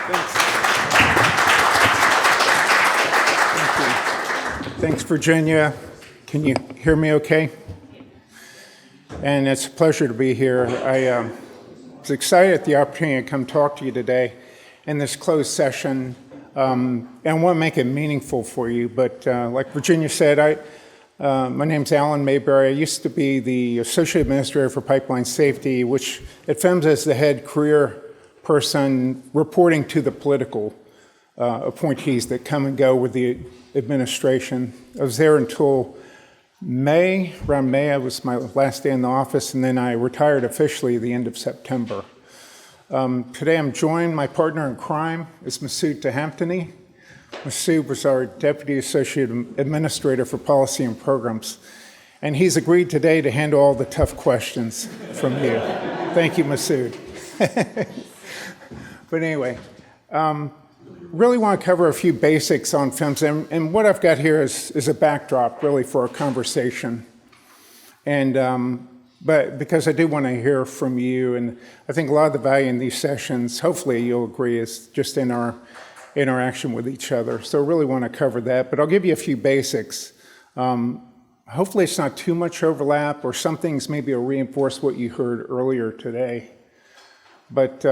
Thanks. Thank you. Thanks, Virginia. Can you hear me okay? And it's a pleasure to be here. I was excited at the opportunity to come talk to you today in this closed session. And I want to make it meaningful for you. But like Virginia said, my name's Alan Mayberry. I used to be the Associate Administrator for Pipeline Safety, which at PHMSA is the head career person reporting to the political appointees that come and go with the administration. I was there until May. Around May, I was my last day in the office, and then I retired officially at the end of September. Today I'm joined, my partner in crime is Masood Tahamptani. Masood was our Deputy Associate Administrator for Policy and Programs, and he's agreed today to handle all the tough questions from you. Thank you, Masood. But anyway, really want to cover a few basics on PHMSA, and what I've got here is a backdrop really for our conversation. And but because I do want to hear from you, and I think a lot of the value in these sessions, hopefully you'll agree, is just in our interaction with each other. So I really want to cover that, but I'll give you a few basics. Hopefully it's not too much overlap, or some things maybe will reinforce what you heard earlier today. But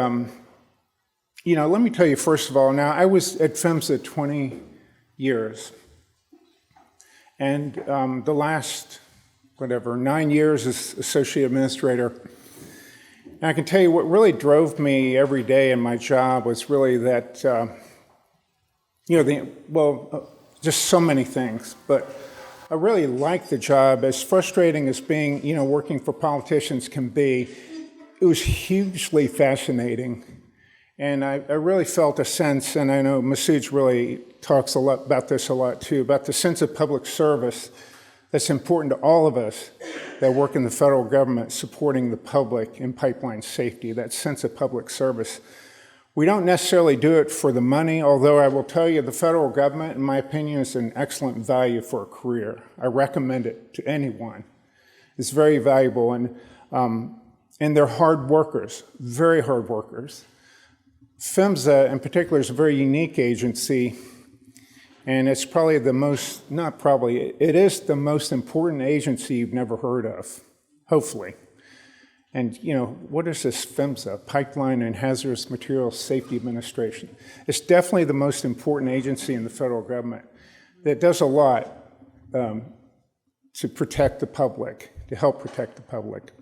you know, let me tell you first of all, now I was at PHMSA 20 years, and the last, 9 years as Associate Administrator. And I can tell you what really drove me every day in my job was really that, just so many things, but I really liked the job. As frustrating as being, working for politicians can be, it was hugely fascinating. And I really felt a sense, and I know Masood really talks a lot about this a lot too, about the sense of public service that's important to all of us that work in the federal government supporting the public in pipeline safety, that sense of public service. We don't necessarily do it for the money, although I will tell you the federal government, in my opinion, is an excellent value for a career. I recommend it to anyone. It's very valuable, and they're hard workers, very hard workers. PHMSA, in particular, is a very unique agency, and it's probably the most, it is the most important agency you've never heard of, hopefully. And, what is this PHMSA, Pipeline and Hazardous Materials Safety Administration? It's definitely the most important agency in the federal government that does a lot to protect the public, to help protect the public.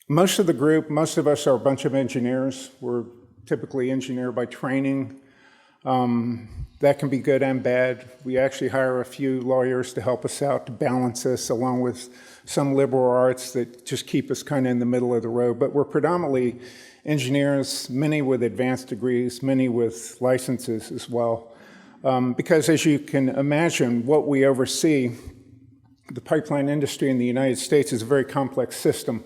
Most of the group, most of us are a bunch of engineers. We're typically engineer by training. That can be good and bad. We actually hire a few lawyers to help us out, to balance us, along with some liberal arts that just keep us kind of in the middle of the road. But we're predominantly engineers, many with advanced degrees, many with licenses as well. Because as you can imagine, what we oversee, the pipeline industry in the United States is a very complex system,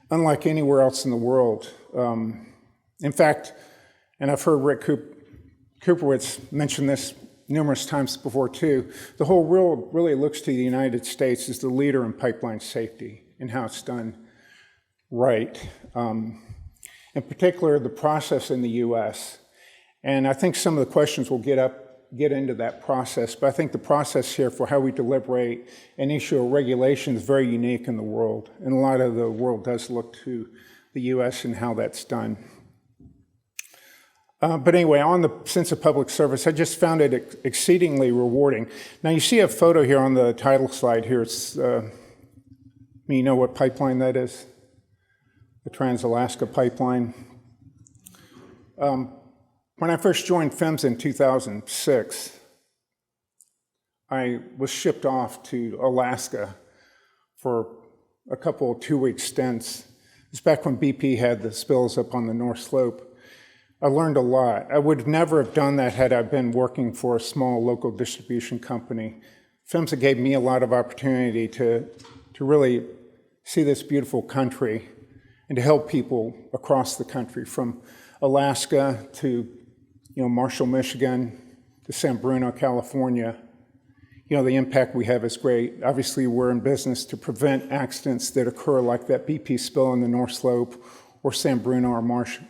unlike anywhere else in the world. In fact, and I've heard Rick Kuprowitz mention this numerous times before too, the whole world really looks to the United States as the leader in pipeline safety and how it's done right. In particular, the process in the US. And I think some of the questions will get into that process, but I think the process here for how we deliberate and issue a regulation is very unique in the world. And a lot of the world does look to the US and how that's done. But anyway, on the sense of public service, I just found it exceedingly rewarding. Now you see a photo here on the title slide here. It's, you know what pipeline that is? The Trans-Alaska Pipeline. When I first joined PHMSA in 2006, I was shipped off to Alaska for a couple of 2-week stints. It's back when BP had the spills up on the North Slope. I learned a lot. I would never have done that had I been working for a small local distribution company. PHMSA gave me a lot of opportunity to really see this beautiful country and to help people across the country, from Alaska to Marshall, Michigan, to San Bruno, California. The impact we have is great. Obviously, we're in business to prevent accidents that occur like that BP spill in the North Slope or San Bruno or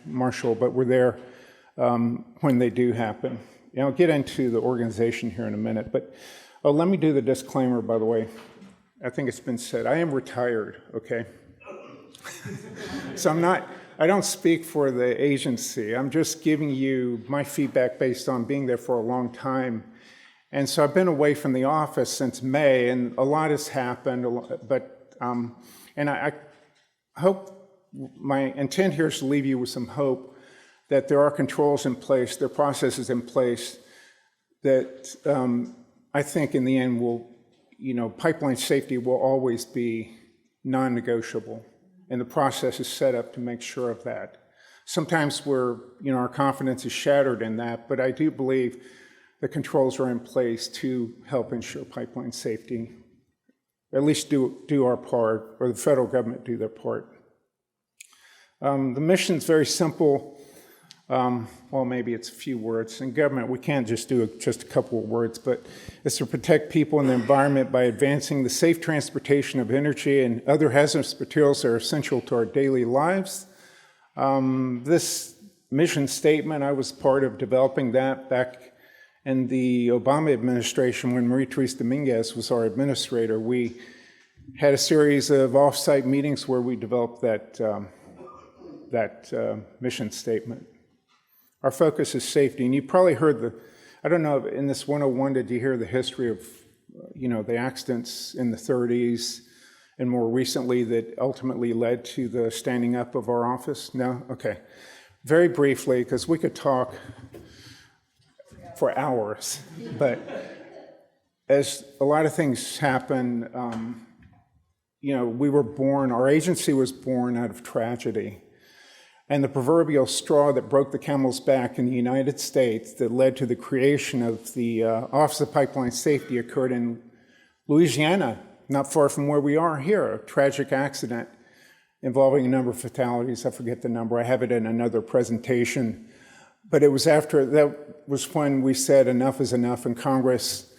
Marshall, but we're there when they do happen. I'll get into the organization here in a minute, but let me do the disclaimer, by the way. I think it's been said. I am retired, okay? So I don't speak for the agency. I'm just giving you my feedback based on being there for a long time. And so I've been away from the office since May, and a lot has happened, but, and I hope, my intent here is to leave you with some hope that there are controls in place, there are processes in place that I think in the end will, pipeline safety will always be non-negotiable. And the process is set up to make sure of that. Sometimes our confidence is shattered in that, but I do believe the controls are in place to help ensure pipeline safety. At least do our part, or the federal government do their part. The mission's very simple. Well, maybe it's a few words. In government, we can't just do just a couple of words, but it's to protect people and the environment by advancing the safe transportation of energy and other hazardous materials that are essential to our daily lives. This mission statement, I was part of developing that back in the Obama administration when Marie-Therese Dominguez was our administrator. We had a series of off-site meetings where we developed that mission statement. Our focus is safety, and you probably heard I don't know, in this 101, did you hear the history of, the accidents in the 30s and more recently that ultimately led to the standing up of our office? No? Okay. Very briefly, because we could talk for hours, but as a lot of things happen, we were born, our agency was born out of tragedy. And the proverbial straw that broke the camel's back in the United States that led to the creation of the Office of Pipeline Safety occurred in Louisiana, not far from where we are here, a tragic accident involving a number of fatalities. I forget the number. I have it in another presentation. But it was after, that was when we said enough is enough, and Congress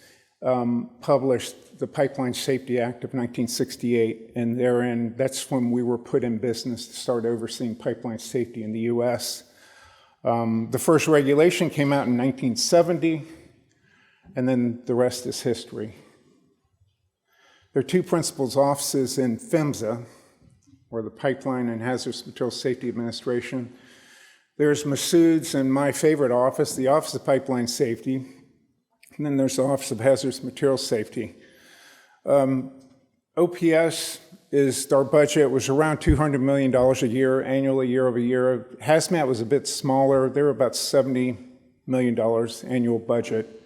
published the Pipeline Safety Act of 1968, and therein, that's when we were put in business to start overseeing pipeline safety in the U.S. The first regulation came out in 1970, and then the rest is history. There are two principals' offices in PHMSA, or the Pipeline and Hazardous Materials Safety Administration. There's Masood's and my favorite office, the Office of Pipeline Safety, and then there's the Office of Hazardous Materials Safety. OPS is our budget was around $200 million a year, annually, year over year. Hazmat was a bit smaller. They were about $70 million annual budget.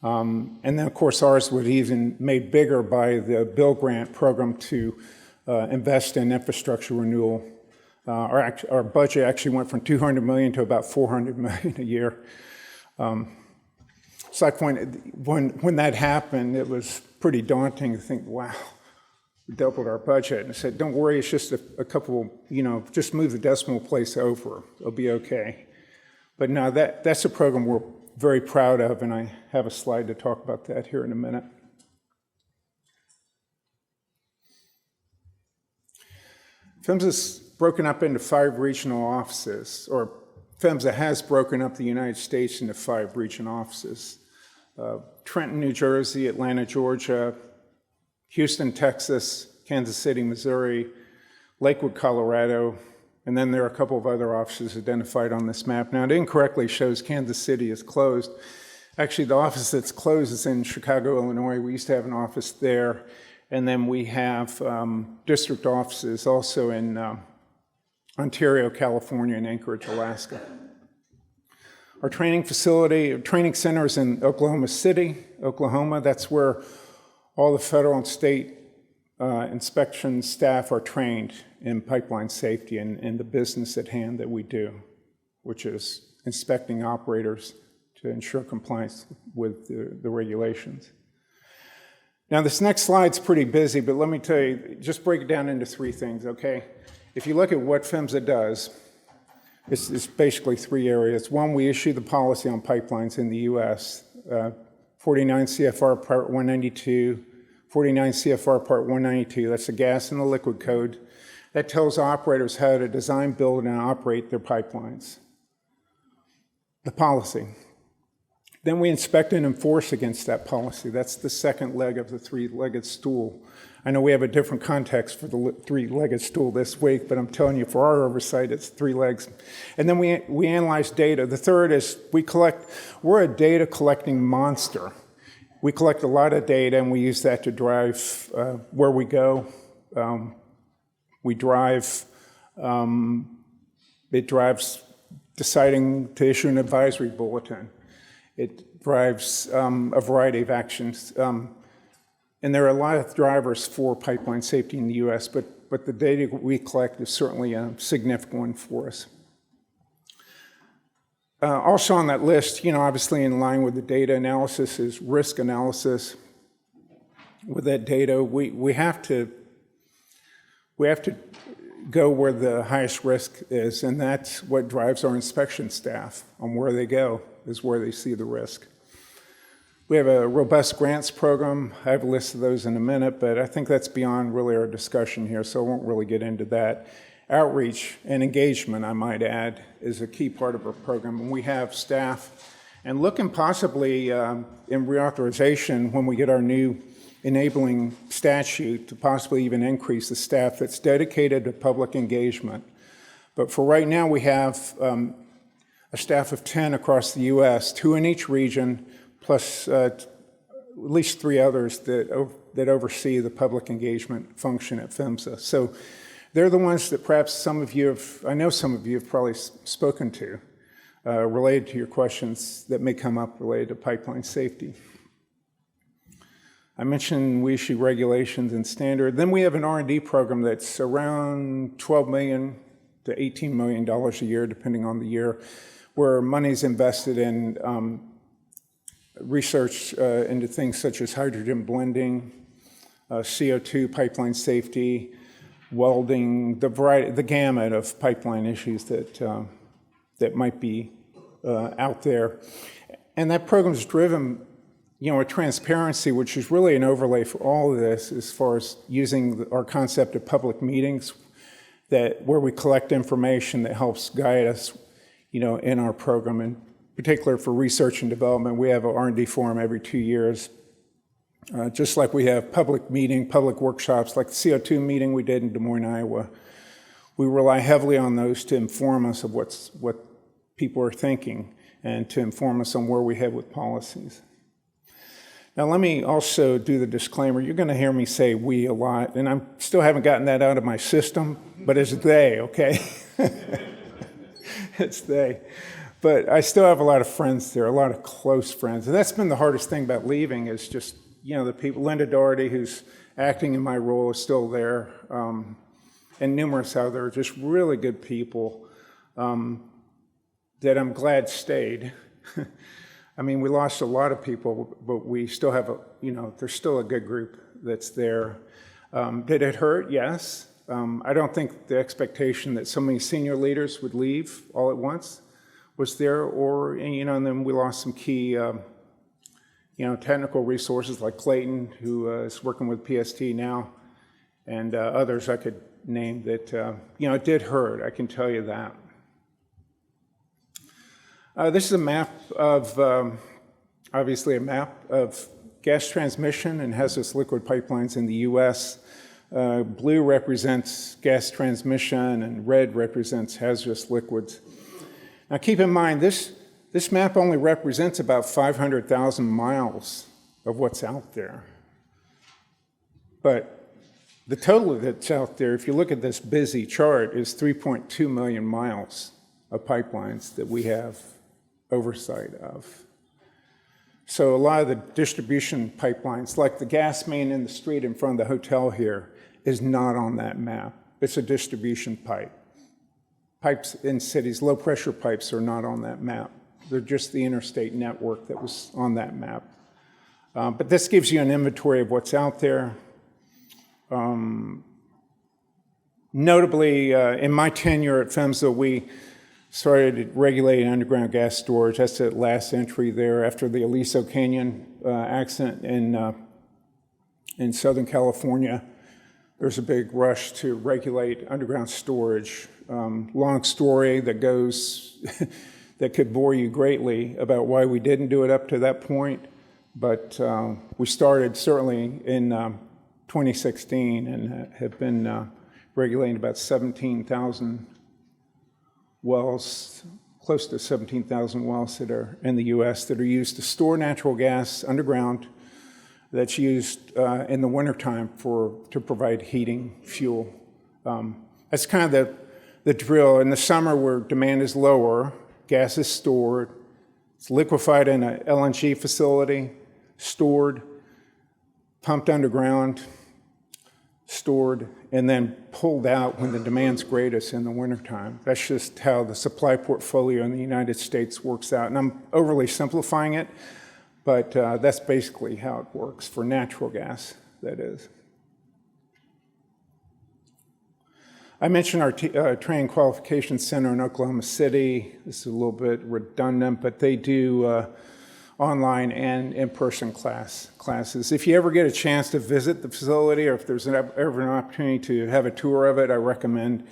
And then, of course, ours was even made bigger by the Bill Grant program to invest in infrastructure renewal. Our budget actually went from $200 million to about $400 million a year. So when that happened, it was pretty daunting to think, wow, we doubled our budget. And I said, don't worry, it's just a couple, just move the decimal place over. It'll be okay. But no, that's a program we're very proud of, and I have a slide to talk about that here in a minute. PHMSA's broken up into 5 regional offices, or PHMSA has broken up the United States into 5 regional offices. Trenton, New Jersey, Atlanta, Georgia, Houston, Texas, Kansas City, Missouri, Lakewood, Colorado, and then there are a couple of other offices identified on this map. Now, it incorrectly shows Kansas City is closed. Actually, the office that's closed is in Chicago, Illinois. We used to have an office there. And then we have district offices also in Ontario, California, and Anchorage, Alaska. Our training center is in Oklahoma City, Oklahoma. That's where all the federal and state inspection staff are trained in pipeline safety and the business at hand that we do, which is inspecting operators to ensure compliance with the regulations. Now, this next slide's pretty busy, but let me tell you, just break it down into 3 things, okay? If you look at what PHMSA does, it's basically 3 areas. 1, we issue the policy on pipelines in the U.S., 49 CFR Part 192, 49 CFR Part 192, that's the gas and the liquid code. That tells operators how to design, build, and operate their pipelines. the policy. Then we inspect and enforce against that policy. That's the second leg of the three-legged stool. I know we have a different context for the three-legged stool this week, but I'm telling you, for our oversight, it's 3 legs. And then we analyze data. The third is we're a data collecting monster. We collect a lot of data, and we use that to drive where we go. It drives deciding to issue an advisory bulletin. It drives a variety of actions. And there are a lot of drivers for pipeline safety in the U.S., but the data we collect is certainly a significant one for us. Also on that list, obviously in line with the data analysis is risk analysis. With that data, we have to go where the highest risk is, and that's what drives our inspection staff on where they go, is where they see the risk. We have a robust grants program. I have a list of those in a minute, but I think that's beyond really our discussion here, so I won't really get into that. Outreach and engagement, I might add, is a key part of our program. And we have staff, and looking possibly in reauthorization when we get our new enabling statute to possibly even increase the staff that's dedicated to public engagement. But for right now, we have a staff of 10 across the U.S., 2 in each region, plus at least 3 others that oversee the public engagement function at PHMSA. So they're the ones that perhaps I know some of you have probably spoken to, related to your questions that may come up related to pipeline safety. I mentioned we issue regulations and standard. Then we have an R&D program that's around $12 million to $18 million a year, depending on the year, where money's invested in research into things such as hydrogen blending, CO2 pipeline safety, welding, the gamut of pipeline issues that might be out there. And that program is driven, a transparency, which is really an overlay for all of this as far as using our concept of public meetings, where we collect information that helps guide us, in our program. In particular for research and development, we have an R&D forum every 2 years. Just like we have public workshops, like the CO2 meeting we did in Des Moines, Iowa. We rely heavily on those to inform us of what people are thinking and to inform us on where we head with policies. Now, let me also do the disclaimer. You're going to hear me say we a lot, and I still haven't gotten that out of my system, but it's they, okay? It's they. But I still have a lot of friends there, a lot of close friends. And that's been the hardest thing about leaving is just, the people. Linda Doherty, who's acting in my role, is still there, and numerous other just really good people that I'm glad stayed. I mean, we lost a lot of people, but we still have there's still a good group that's there. Did it hurt? Yes. I don't think the expectation that so many senior leaders would leave all at once was there, and then we lost some key, technical resources like Clayton, who is working with PST now, and others I could name that, it did hurt, I can tell you that. This is a map of, obviously a map of gas transmission and hazardous liquid pipelines in the U.S. Blue represents gas transmission and red represents hazardous liquids. Now keep in mind, this map only represents about 500,000 miles of what's out there. But the total that's out there, if you look at this busy chart, is 3.2 million miles of pipelines that we have oversight of. So a lot of the distribution pipelines, like the gas main in the street in front of the hotel here, is not on that map. It's a distribution pipe. Pipes in cities, low pressure pipes, are not on that map. They're just the interstate network that was on that map. But this gives you an inventory of what's out there. Notably, in my tenure at PHMSA, we started regulating underground gas storage. That's the last entry there after the Aliso Canyon accident in Southern California. There's a big rush to regulate underground storage. Long story that goes that could bore you greatly about why we didn't do it up to that point. But we started certainly in 2016 and have been regulating about 17,000 wells, close to 17,000 wells that are in the U.S. that are used to store natural gas underground that's used in the wintertime to provide heating fuel. That's kind of the drill. In the summer where demand is lower, gas is stored, it's liquefied in an LNG facility, stored, pumped underground, stored, and then pulled out when the demand's greatest in the wintertime. That's just how the supply portfolio in the United States works out. And I'm overly simplifying it, but that's basically how it works for natural gas, that is. I mentioned our training qualification center in Oklahoma City. This is a little bit redundant, but they do online and in-person classes. If you ever get a chance to visit the facility, or if there's ever an opportunity to have a tour of it, I recommend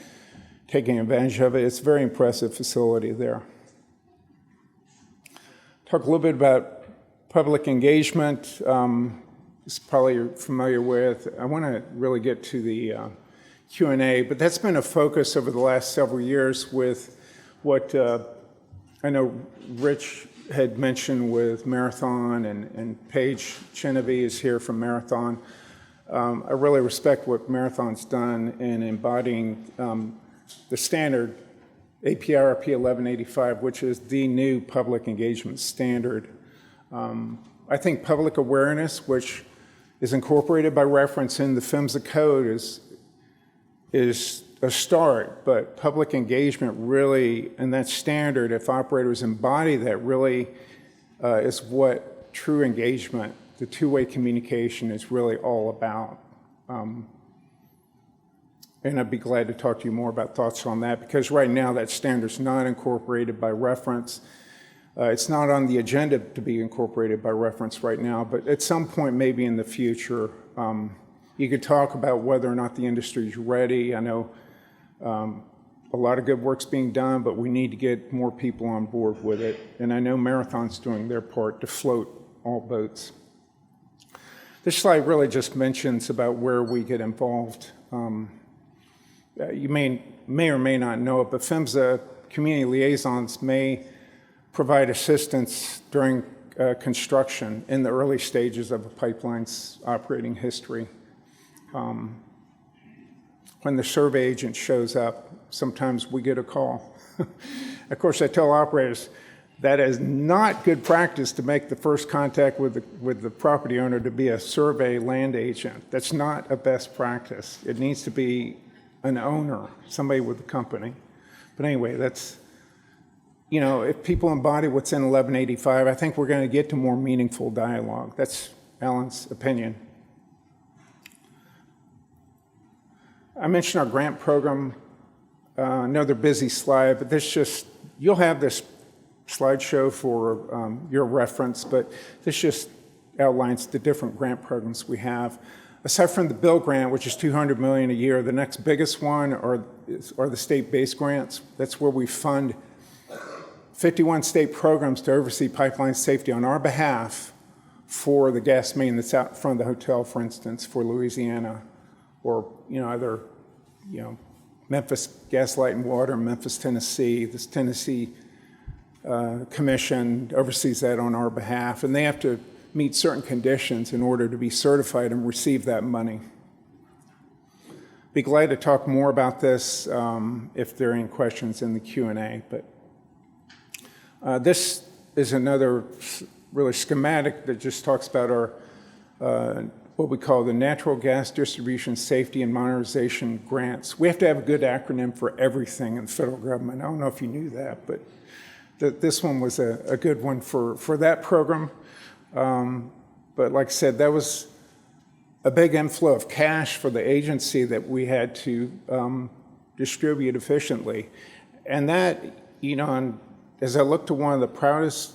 taking advantage of it. It's a very impressive facility there. Talk a little bit about public engagement. This is probably you're familiar with. I want to really get to the Q&A, but that's been a focus over the last several years with what I know Rich had mentioned with Marathon, and Paige Chenevy is here from Marathon. I really respect what Marathon's done in embodying the standard APRP 1185, which is the new public engagement standard. I think public awareness, which is incorporated by reference in the PHMSA code, is a start, but public engagement really, and that standard, if operators embody that, really is what true engagement, the two-way communication, is really all about. And I'd be glad to talk to you more about thoughts on that, because right now that standard's not incorporated by reference. It's not on the agenda to be incorporated by reference right now, but at some point, maybe in the future, you could talk about whether or not the industry is ready. I know a lot of good work's being done, but we need to get more people on board with it. And I know Marathon's doing their part to float all boats. This slide really just mentions about where we get involved. You may or may not know it, but PHMSA community liaisons may provide assistance during construction in the early stages of a pipeline's operating history. When the survey agent shows up, sometimes we get a call. Of course, I tell operators that is not good practice to make the first contact with the property owner to be a survey land agent. That's not a best practice. It needs to be an owner, somebody with the company. But anyway, that's, you know, if people embody what's in 1185, I think we're going to get to more meaningful dialogue. That's Alan's opinion. I mentioned our grant program, another busy slide, but this just, you'll have this slideshow for your reference, but this just outlines the different grant programs we have. Aside from the bill grant, which is $200 million a year, the next biggest one are the state-based grants. That's where we fund 51 state programs to oversee pipeline safety on our behalf for the gas main that's out front of the hotel, for instance, for Louisiana, or either Memphis Gas Light and Water, Memphis, Tennessee. This Tennessee commission oversees that on our behalf, and they have to meet certain conditions in order to be certified and receive that money. Be glad to talk more about this if there are any questions in the Q&A. But this is another really schematic that just talks about our what we call the Natural Gas Distribution Safety and Modernization Grants. We have to have a good acronym for everything in the federal government. I don't know if you knew that, but this one was a good one for that program. But like I said, that was a big inflow of cash for the agency that we had to distribute efficiently. And that, and as I look to one of the proudest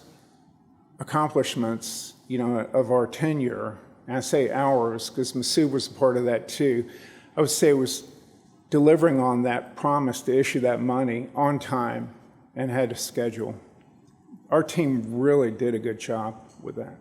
accomplishments, of our tenure, and I say ours because Masood was a part of that too, I would say it was delivering on that promise to issue that money on time and had a schedule. our team really did a good job with that.